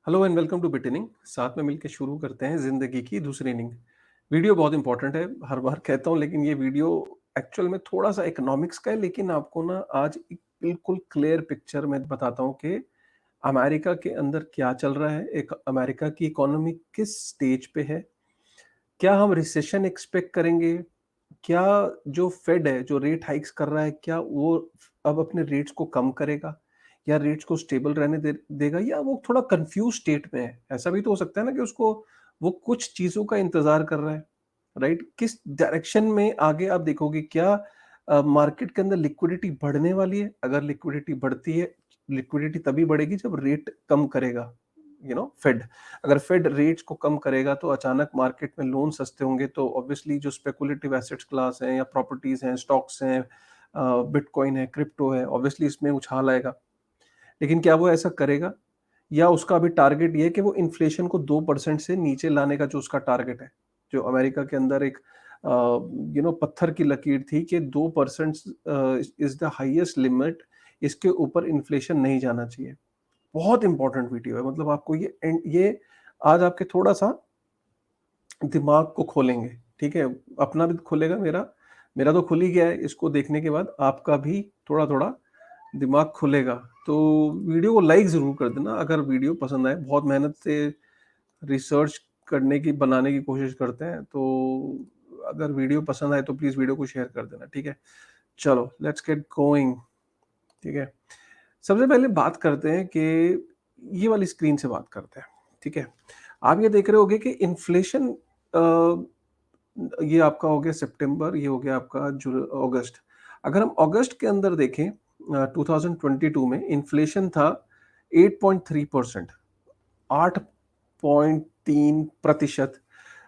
Hello and welcome to बिटिनिंग। साथ में मिलकर शुरू करते हैं जिंदगी की दूसरी इनिंग। वीडियो बहुत इंपॉर्टेंट है, हर बार कहता हूँ, लेकिन ये वीडियो एक्चुअल में थोड़ा सा इकोनॉमिक्स का है। लेकिन आपको ना आज एक बिल्कुल क्लियर पिक्चर में बताता हूँ कि अमेरिका के अंदर क्या चल रहा है, एक अमेरिका की इकोनॉमी किस स्टेज पे है, क्या हम रिसेशन एक्सपेक्ट करेंगे, क्या जो फेड है जो रेट हाइक्स कर रहा है क्या वो अब अपने रेट्स को कम करेगा या रेट्स को स्टेबल रहने देगा, या वो थोड़ा कंफ्यूज स्टेट में है। ऐसा भी तो हो सकता है ना कि उसको वो कुछ चीजों का इंतजार कर रहा है। राइट, किस डायरेक्शन में आगे आप देखोगे, क्या मार्केट के अंदर लिक्विडिटी बढ़ने वाली है? अगर लिक्विडिटी बढ़ती है, लिक्विडिटी तभी बढ़ेगी जब रेट कम करेगा। फेड, अगर फेड रेट्स को कम करेगा तो अचानक मार्केट में लोन सस्ते होंगे, तो ऑब्वियसली जो स्पेकुलेटिव एसेट्स क्लास हैं या प्रॉपर्टीज हैं, स्टॉक्स हैं, बिटकॉइन है, क्रिप्टो है, ऑब्वियसली इसमें उछाल आएगा। लेकिन क्या वो ऐसा करेगा, या उसका अभी टारगेट ये है कि वो इन्फ्लेशन को 2% से नीचे लाने का जो उसका टारगेट है, जो अमेरिका के अंदर एक पत्थर की लकीर थी कि 2% इज द हाईएस्ट लिमिट, इसके ऊपर इन्फ्लेशन नहीं जाना चाहिए। बहुत इंपॉर्टेंट वीडियो है, मतलब आपको ये आज आपके थोड़ा सा दिमाग को खोलेंगे। ठीक है, अपना भी खोलेगा, मेरा मेरा तो खुल ही गया है। इसको देखने के बाद आपका भी थोड़ा थोड़ा दिमाग खुलेगा। तो वीडियो को लाइक जरूर कर देना अगर वीडियो पसंद आए। बहुत मेहनत से रिसर्च करने की बनाने की कोशिश करते हैं, तो अगर वीडियो पसंद आए तो प्लीज वीडियो को शेयर कर देना। ठीक है, चलो लेट्स गेट गोइंग। ठीक है, सबसे पहले बात करते हैं कि ये वाली स्क्रीन से बात करते हैं। ठीक है, आप ये देख रहे होगे कि इन्फ्लेशन, ये आपका हो गया सितंबर, ये हो गया आपका अगस्त। अगर हम अगस्त के अंदर देखें, 2022 में इन्फ्लेशन था 8.3%, 8.3%।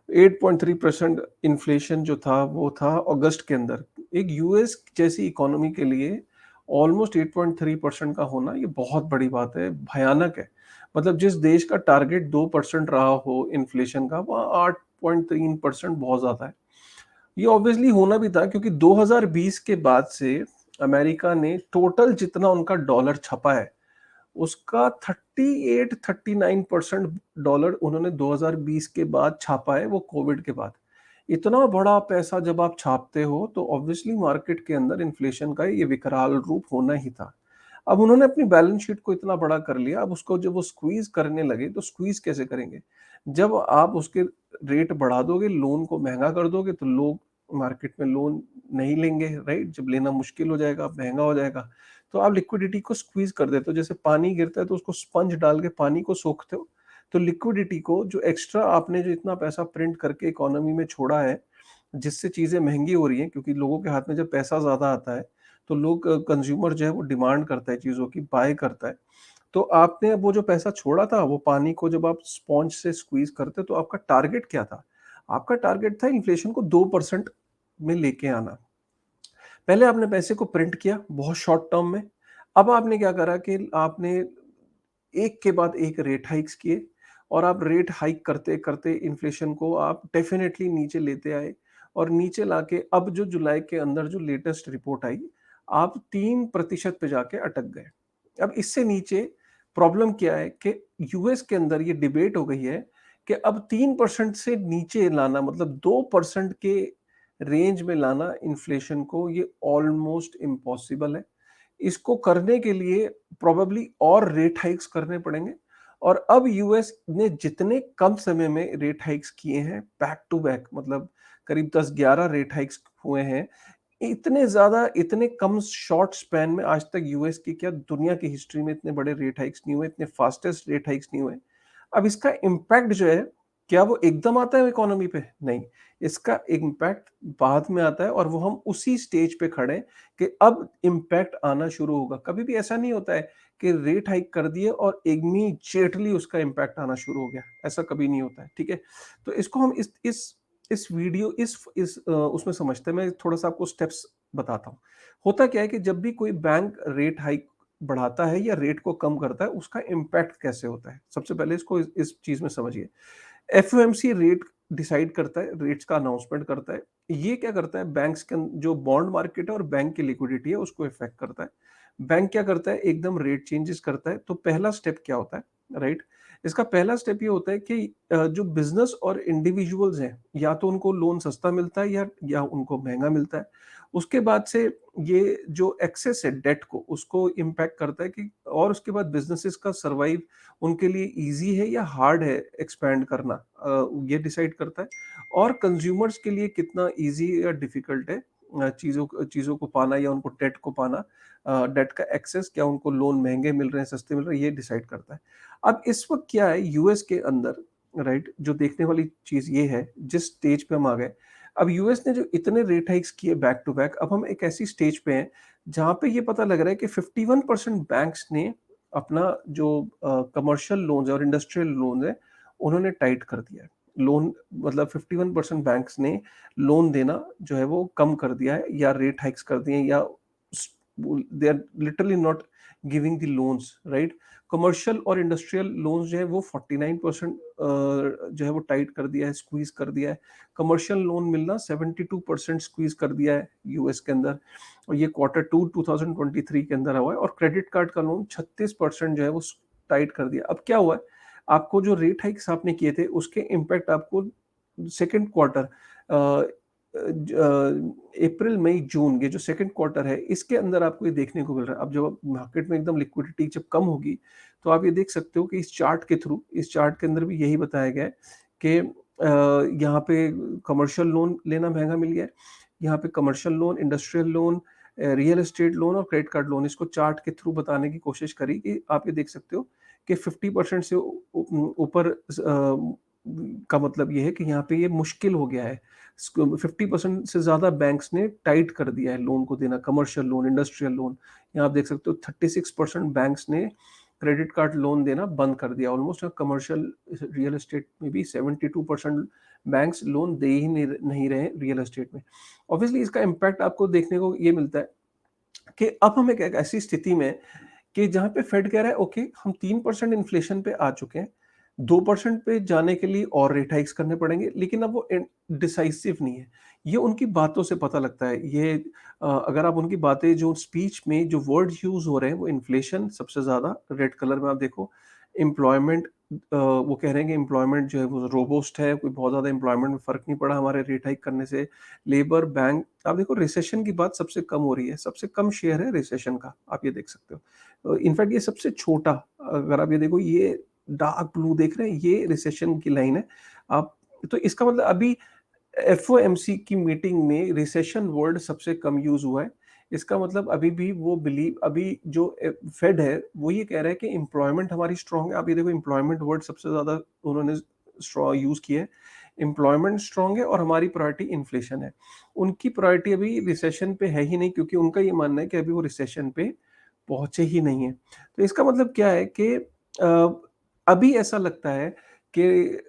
8.3% इन्फ्लेशन जो था वो था अगस्त के अंदर। एक यूएस जैसी इकोनॉमी के लिए ऑलमोस्ट 8.3% का होना ये बहुत बड़ी बात है, भयानक है। मतलब जिस देश का टारगेट 2% रहा हो इन्फ्लेशन का, वहाँ 8.3% बहुत ज्यादा है। ये ऑब्वियसली होना भी था क्योंकि 2020 के बाद से अमेरिका ने टोटल जितना उनका डॉलर छपा है उसका 38-39% डॉलर उन्होंने 2020 के बाद छापा है, वो कोविड के बाद। इतना बड़ा पैसा जब आप छापते हो तो ऑब्वियसली मार्केट के अंदर इन्फ्लेशन का ये विकराल रूप होना ही था। अब उन्होंने अपनी बैलेंस शीट को इतना बड़ा कर लिया, अब उसको जब वो स्क्वीज करने लगे तो स्क्वीज कैसे करेंगे? जब आप उसके रेट बढ़ा दोगे, लोन को महंगा कर दोगे, तो लोग मार्केट में लोन नहीं लेंगे। राइट, जब लेना मुश्किल हो जाएगा, महंगा हो जाएगा, तो आप लिक्विडिटी को स्क्वीज कर देते हो। जैसे पानी गिरता है तो उसको स्पंज डाल के पानी को सोखते हो, तो लिक्विडिटी को, जो एक्स्ट्रा आपने जो इतना पैसा प्रिंट करके इकोनॉमी में छोड़ा है, जिससे चीजें महंगी हो रही हैं, क्योंकि लोगों के हाथ में जब पैसा ज्यादा आता है तो लोग, कंज्यूमर जो है वो डिमांड करता है, चीजों की बाय करता है। तो आपने वो जो पैसा छोड़ा था, वो पानी को जब आप स्पॉन्ज से स्क्वीज करते, तो आपका टारगेट क्या था? आपका टारगेट था इन्फ्लेशन को 2% में लेके आना। पहले आपने पैसे को प्रिंट किया बहुत शॉर्ट टर्म में। अब आपने क्या करा कि आपने एक के बाद एक रेट हाइक्स किए, और आप रेट हाइक करते करते इन्फ्लेशन को आप डेफिनेटली नीचे लेते आए। और नीचे लाके अब जो जुलाई के अंदर जो लेटेस्ट रिपोर्ट आई, आप 3% पे जाके अटक गए। अब इससे नीचे प्रॉब्लम क्या है कि यूएस के अंदर ये डिबेट हो गई है कि अब 3% से नीचे लाना, मतलब 2% के रेंज में लाना इन्फ्लेशन को, ये ऑलमोस्ट इम्पॉसिबल है। इसको करने के लिए प्रोबेबली और रेट हाइक्स करने पड़ेंगे। और अब यूएस ने जितने कम समय में रेट हाइक्स किए हैं बैक टू बैक, मतलब करीब 10-11 रेट हाइक्स हुए हैं, इतने ज्यादा, इतने कम शॉर्ट स्पैन में आज तक यूएस की क्या दुनिया की हिस्ट्री में इतने बड़े रेट हाइक्स नहीं हुए, इतने फास्टेस्ट रेट हाइक्स नहीं हुए। अब इसका इम्पैक्ट जो है, क्या वो एकदम आता है इकोनॉमी पे? नहीं, इसका इम्पैक्ट बाद में आता है, और वो हम उसी स्टेज पे खड़े हैं कि अब इम्पैक्ट आना शुरू होगा। कभी भी ऐसा नहीं होता है कि रेट हाइक कर दिए और इमीडिएटली उसका इम्पैक्ट आना शुरू हो गया, ऐसा कभी नहीं होता है। ठीक है, तो इसको हम इस वीडियो उसमें समझते हैं। मैं थोड़ा सा आपको स्टेप्स बताता हूँ। होता क्या है कि जब भी कोई बैंक रेट हाइक बढ़ाता है या रेट को कम करता है, उसका इम्पैक्ट कैसे होता है, सबसे पहले इसको इस चीज में समझिए। एफओएमसी रेट डिसाइड करता है, रेट्स का अनाउंसमेंट करता है। ये क्या करता है, बैंक्स के जो बॉन्ड मार्केट है और बैंक की लिक्विडिटी है उसको इफेक्ट करता है। बैंक क्या करता है, एकदम रेट चेंजेस करता है। तो पहला स्टेप क्या होता है? राइट, इसका पहला स्टेप ये होता है कि जो बिज़नेस और इंडिविजुअल्स हैं, या तो उनको लोन सस्ता मिलता है या उनको महँगा मिलता है। उसके बाद से ये जो एक्सेस है डेट को, उसको इम्पैक्ट करता है कि और उसके बाद बिज़नेसेस का सर्वाइव उनके लिए ईज़ी है या हार्ड है एक्सपैंड करना, ये डिसाइड करता है। और कंज़्यूमर्स के लिए कितना ईज़ी या डिफ़िकल्ट है चीज़ों को पाना या उनको डेट को पाना, डेट का एक्सेस, क्या उनको लोन महँगे मिल रहे हैं, सस्ते मिल रहे हैं, ये डिसाइड करता है। अब इस वक़्त क्या है यूएस के अंदर, राइट, जो देखने वाली चीज़ ये है, जिस स्टेज पे हम आ गए, अब यूएस ने जो इतने रेट हाइक्स किए बैक टू बैक, अब हम एक ऐसी स्टेज पे हैं, जहाँ पे ये पता लग रहा है कि 51% बैंक्स ने अपना जो कमर्शियल लोन्स है और इंडस्ट्रियल लोन्स हैं, उन्होंने टाइट कर दिया है। लोन मतलब 51% बैंक्स ने लोन देना जो है वो कम कर दिया है या रेट हाइक्स कर दिए हैं, या स they are literally not giving the loans, right? Commercial और इंडस्ट्रियल लोन्स जो है वो 49% जो है वो टाइट कर दिया है, स्क्वीज़ कर दिया है। कमर्शियल लोन मिलना 72% स्क्वीज़ कर दिया है यूएस के अंदर, और ये क्वार्टर 2 2023 के अंदर हुआ है। और क्रेडिट कार्ड का लोन 36% जो है वो टाइट कर दिया। अब क्या हुआ है, आपको जो रेट हाइक्स आपने किए थे उसके इम्पैक्ट आपको सेकंड क्वार्टर, अप्रैल मई जून, ये जो सेकंड क्वार्टर है इसके अंदर आपको ये देखने को मिल रहा है। अब जब मार्केट में एकदम लिक्विडिटी जब कम होगी, तो आप ये देख सकते हो कि इस चार्ट के थ्रू, इस चार्ट के अंदर भी यही बताया गया है कि यहाँ पे कमर्शियल लोन लेना महंगा मिल गया है। यहाँ पे commercial loan, industrial loan, real estate loan और क्रेडिट कार्ड लोन, इसको चार्ट के थ्रू बताने की कोशिश करी कि आप ये देख सकते हो कि 50% से ऊपर का मतलब ये है कि यहाँ पे ये मुश्किल हो गया है। 50% से ज़्यादा बैंक्स ने टाइट कर दिया है लोन को देना, कमर्शियल लोन, इंडस्ट्रियल लोन। यहाँ आप देख सकते हो 36% बैंक्स ने क्रेडिट कार्ड लोन देना बंद कर दिया ऑलमोस्ट। कमर्शियल रियल एस्टेट में भी 72% बैंक्स लोन दे ही नहीं रहे रियल एस्टेट में। ऑब्वियसली इसका इम्पैक्ट आपको देखने को ये मिलता है कि अब हम एक एक ऐसी स्थिति में हैं कि जहाँ पे फेड कह रहा है ओके, हम 3% इन्फ्लेशन पे आ चुके हैं, 2% पे जाने के लिए और रेट हाइक्स करने पड़ेंगे, लेकिन अब वो डिसाइसिव नहीं है। ये उनकी बातों से पता लगता है। ये अगर आप उनकी बातें, जो स्पीच में जो वर्ड यूज़ हो रहे हैं, वो इन्फ्लेशन सबसे ज़्यादा रेड कलर में आप देखो, एम्प्लॉयमेंट, वो कह रहे हैं कि एम्प्लॉयमेंट जो है वो रोबस्ट है, कोई बहुत ज़्यादा एम्प्लॉयमेंट में फ़र्क नहीं पड़ा हमारे रेट हाइक करने से। लेबर, बैंक, आप देखो रिसेशन की बात सबसे कम हो रही है, सबसे कम शेयर है रिसेशन का, आप ये देख सकते हो। इनफैक्ट ये सबसे छोटा, अगर आप ये देखो, ये डार्क ब्लू देख रहे हैं, ये रिसेशन की लाइन है। आप तो इसका मतलब अभी एफओएमसी की मीटिंग में रिसेशन वर्ड सबसे कम यूज़ हुआ है। इसका मतलब अभी भी वो बिलीव, अभी जो फेड है वो ये कह रहा है कि एम्प्लॉयमेंट हमारी स्ट्रांग है। आप ये देखो, एम्प्लॉयमेंट वर्ड सबसे ज़्यादा उन्होंने यूज़ किया है। एम्प्लॉयमेंट स्ट्रांग है और हमारी प्रायोरिटी इन्फ्लेशन है। उनकी प्रायोरिटी अभी रिसेशन पे है ही नहीं, क्योंकि उनका ये मानना है कि अभी वो रिसेशन पे पहुँचे ही नहीं है। तो इसका मतलब क्या है कि अभी ऐसा लगता है कि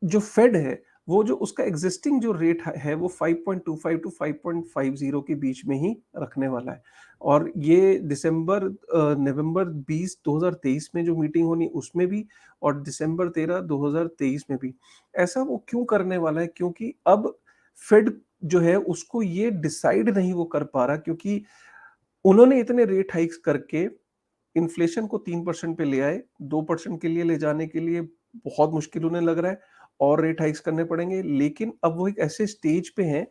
जो फेड है, वो जो उसका एक्जिस्टिंग जो रेट है वो 5.25 टू 5.50 के बीच में ही रखने वाला है। और ये नवंबर 20 2023 में जो मीटिंग होनी उसमें भी, और दिसंबर 13 2023 में भी। ऐसा वो क्यों करने वाला है? क्योंकि अब फेड जो है उसको ये डिसाइड नहीं वो कर पा रहा, क्योंकि उन्होंने इतने रेट हाइक्स करके इन्फ्लेशन को 3% पे ले आए, 2% के लिए ले जाने के लिए बहुत मुश्किल उन्हें लग रहा है, और रेट हाइक्स करने पड़ेंगे। लेकिन अब वो एक ऐसे स्टेज पे हैं,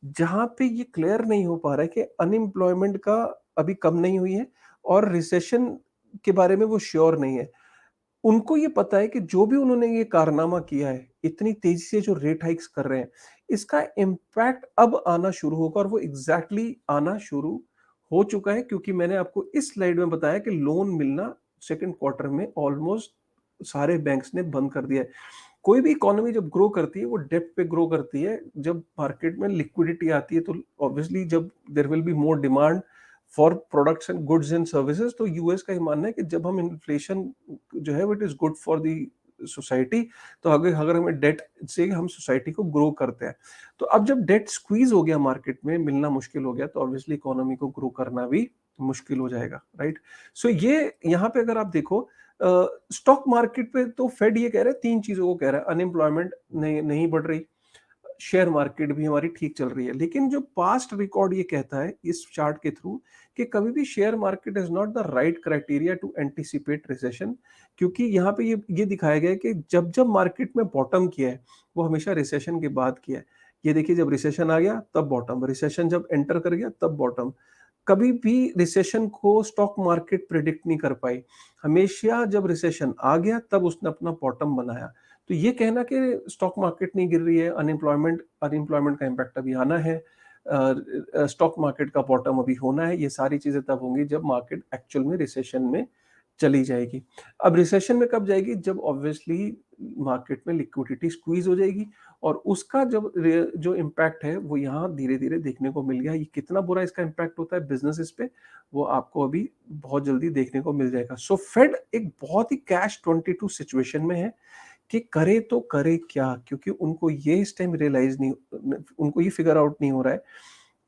जहाँ पे ये क्लियर नहीं हो पा रहा है कि अनएम्प्लॉयमेंट का अभी कम नहीं हुई है, और रिसेशन के बारे में वो श्योर नहीं है। उनको ये पता है कि जो भी उन्होंने ये कारनामा किया है, इतनी तेज़ी से जो रेट हाइक्स कर रहे हैं, इसका इम्पैक्ट अब आना शुरू होगा, और वो एग्ज़ैक्टली आना शुरू हो चुका है, क्योंकि मैंने आपको इस स्लाइड में बताया कि लोन मिलना सेकंड क्वार्टर में ऑलमोस्ट सारे बैंक्स ने बंद कर दिया है। कोई भी इकोनॉमी जब ग्रो करती है, वो डेप्थ पे ग्रो करती है। जब मार्केट में लिक्विडिटी आती है, तो ऑब्वियसली जब there will be more demand for products and goods and services, तो यूएस का ये मानना है कि जब हम इन्फ्लेशन जो है वो it is good for the society. तो अगर अगर हमें डेट से हम सोसाइटी को ग्रो करते हैं, तो अब जब डेट स्क्वीज हो गया, मार्केट में मिलना मुश्किल हो गया, तो ऑब्वियसली इकोनॉमी को ग्रो करना भी मुश्किल हो जाएगा, राइट? सो ये यहाँ पे अगर आप देखो, स्टॉक मार्केट पे तो फेड ये कह रहा है, तीन चीजों को कह रहा है, अनएम्प्लॉयमेंट नहीं बढ़ रही, शेयर मार्केट भी हमारी ठीक चल रही है। लेकिन जो पास्ट रिकॉर्ड ये कहता है इस चार्ट के थ्रू कि कभी भी share market is not the right criteria to anticipate recession, क्योंकि यहाँ पे ये दिखाया गया है कि जब-जब मार्केट में बॉटम किया है, वो हमेशा रिसेशन के बाद किया है। ये देखिए जब रिसेशन आ गया तब बॉटम, रिसेशन जब एंटर कर गया तब बॉटम। कभी भी रिसेशन को स्टॉक मार्केट प्रेडिक्ट नहीं कर पाई। हमेशा जब रिसेशन आ गया तब उसने अपना बॉटम बनाया। तो ये कहना कि स्टॉक मार्केट नहीं गिर रही है, अनएम्प्लॉयमेंट अनएम्प्लॉयमेंट का इम्पैक्ट अभी आना है, स्टॉक मार्केट का बॉटम अभी होना है, ये सारी चीज़ें तब होंगी जब मार्केट एक्चुअल में रिसेशन में चली जाएगी। अब रिसेशन में कब जाएगी? जब ऑब्वियसली मार्केट में लिक्विडिटी स्क्वीज़ हो जाएगी और उसका जब जो इम्पैक्ट है वो यहाँ धीरे-धीरे देखने को मिल गया। ये कितना बुरा इसका इम्पैक्ट होता है बिज़नेसेस पे, वो आपको अभी बहुत जल्दी देखने को मिल जाएगा। सो फेड एक बहुत ही कैच 22 सिचुएशन में है कि करे तो करे क्या? क्योंकि उनको ये इस टाइम रियलाइज़ नहीं, उनको ये फिगर आउट नहीं हो रहा है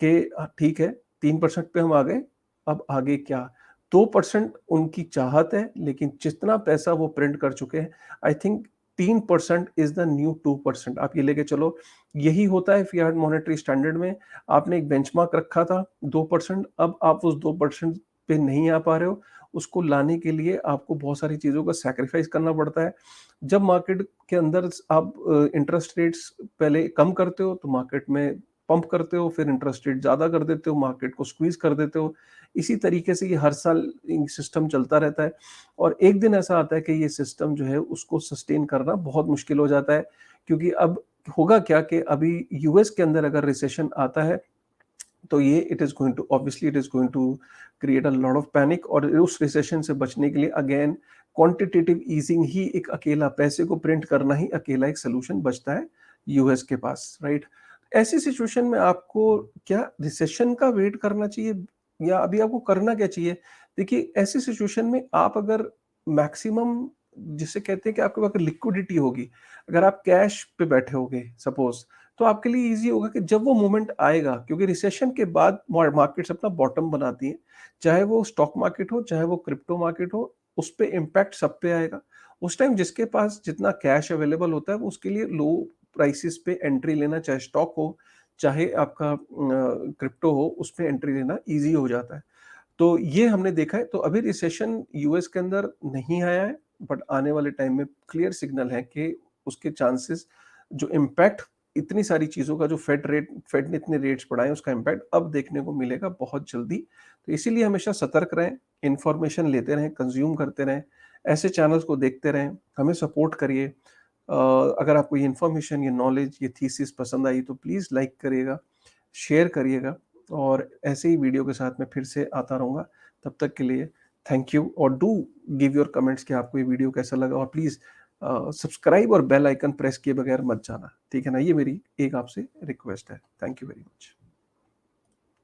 कि ठीक है 3% पे हम आ गए, अब आगे क्या? 2% उनकी चाहत है, लेकिन जितना पैसा वो प्रिंट कर चुके हैं, I think 3% is the new 2%। आप ये लेके चलो, यही होता है फिएट मॉनेटरी स्टैंडर्ड में। आपने एक बेंचमार्क रखा था 2%, अब आप उस 2% पे नहीं आ पा रहे हो, उसको लाने के लिए आपको बहुत सारी चीज़ों का सैक्रिफाइस करना पड़ता है। जब मार्केट के अंदर आप इंटरेस्ट रेट्स पहले कम करते हो, तो मार्केट में पंप करते हो, फिर इंटरेस्ट रेट ज़्यादा कर देते हो, मार्केट को स्क्वीज़ कर देते हो। इसी तरीके से ये हर साल सिस्टम चलता रहता है और एक दिन ऐसा आता है कि ये सिस्टम जो है उसको सस्टेन करना बहुत मुश्किल हो जाता है, क्योंकि अब होगा क्या कि अभी यूएस के अंदर अगर रिसेशन आता है तो ये it is going to create a lot of panic और उस रिसेशन से बचने के लिए अगेन क्वांटिटेटिव ईजिंग ही एक अकेला, पैसे को प्रिंट करना ही अकेला एक सॉल्यूशन बचता है यूएस के पास, राइट? ऐसी सिचुएशन में आपको क्या रिसेशन का वेट करना चाहिए या अभी आपको करना क्या चाहिए? देखिए ऐसी सिचुएशन में आप अगर मैक्सिमम, जिसे कहते हैं कि आपके पास लिक्विडिटी होगी, अगर आप कैश पे बैठे होगे सपोज़, तो आपके लिए ईज़ी होगा कि जब वो मोमेंट आएगा, क्योंकि रिसेशन के बाद मार्केट्स अपना बॉटम बनाती हैं, चाहे वो स्टॉक मार्केट हो, चाहे वो क्रिप्टो मार्केट हो, उस पे इम्पैक्ट सब पे आएगा। उस टाइम जिसके पास जितना कैश अवेलेबल होता है, वो उसके लिए लो प्राइसेस पे एंट्री लेना, चाहे स्टॉक हो, चाहे आपका क्रिप्टो हो, उसपे एंट्री लेना ईज़ी हो जाता है। तो ये हमने देखा है। तो अभी रिसेशन यूएस के अंदर नहीं आया है, बट आने वाले टाइम में क्लियर सिग्नल है कि उसके चांसेस, जो इम्पैक्ट इतनी सारी चीज़ों का, जो फेड ने इतने रेट्स बढ़ाए हैं, उसका इम्पैक्ट अब देखने को मिलेगा बहुत जल्दी। तो इसीलिए हमेशा सतर्क रहें, इन्फॉर्मेशन लेते रहें, कंज़्यूम करते रहें, ऐसे चैनल्स को देखते रहें, हमें सपोर्ट करिए। अगर आपको ये इन्फॉर्मेशन, ये नॉलेज, ये थीसिस पसंद आई तो प्लीज़ लाइक करिएगा, शेयर करिएगा और ऐसे ही वीडियो के साथ मैं फिर से आता रहूँगा। तब तक के लिए थैंक यू और डू गिव योर कमेंट्स कि आपको ये वीडियो कैसा लगा और प्लीज़ सब्सक्राइब और बेल आइकन प्रेस किए बगैर मत जाना, ठीक है ना? ये मेरी एक आपसे रिक्वेस्ट है। Thank you very much.